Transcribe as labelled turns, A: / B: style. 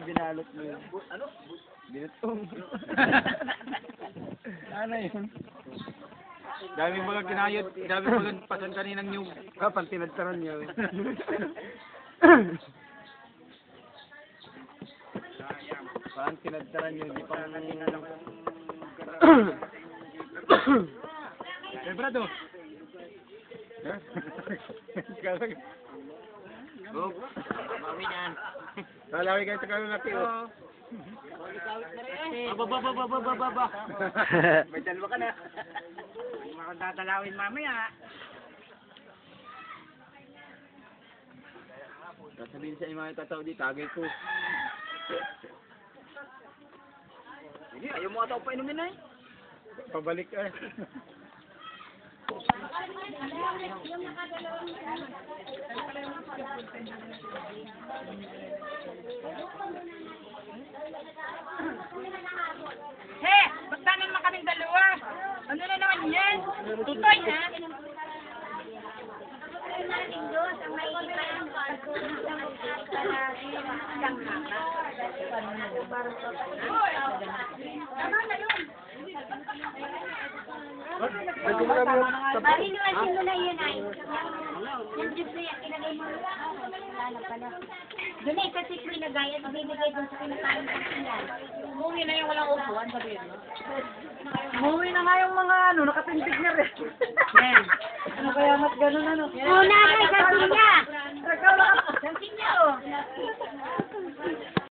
A: binalot mo yun. Ano? Binutong. Ano yun?
B: Dami mga kinayot, dami mga pasan kaninang nyug.
A: Kapag tinagtaran niya. Parang tinagtaran niya, di pa
B: Eh, brado.
A: Oh, bawi yan. Lalawi kayo sa kalulaki, oh.
B: Baba.
A: May dalawa ka na. Makadatalawin mamaya. Sasabihin sa mga tataw di, tagay ko. Sige, ayaw mo ata pa inumin na eh. Pabalik eh.
C: He, basta naman kaming dalawa. Ano na naman yan? Tutoy na.
D: Pahiniwasin mo na yun ay. Yung juice na yan, ilagay mo. Doon ay kasi pinagay at ibibigay doon sa pinakain ng sinan.
C: Umuwi na yung walang upuan, sabihin mo.
A: Umuwi na nga yung mga nakatindig na rin. Ano kaya mas ganun ano?
D: Muna kay sa sinya.
A: Nagkawala ka.
D: Sa sinya oh.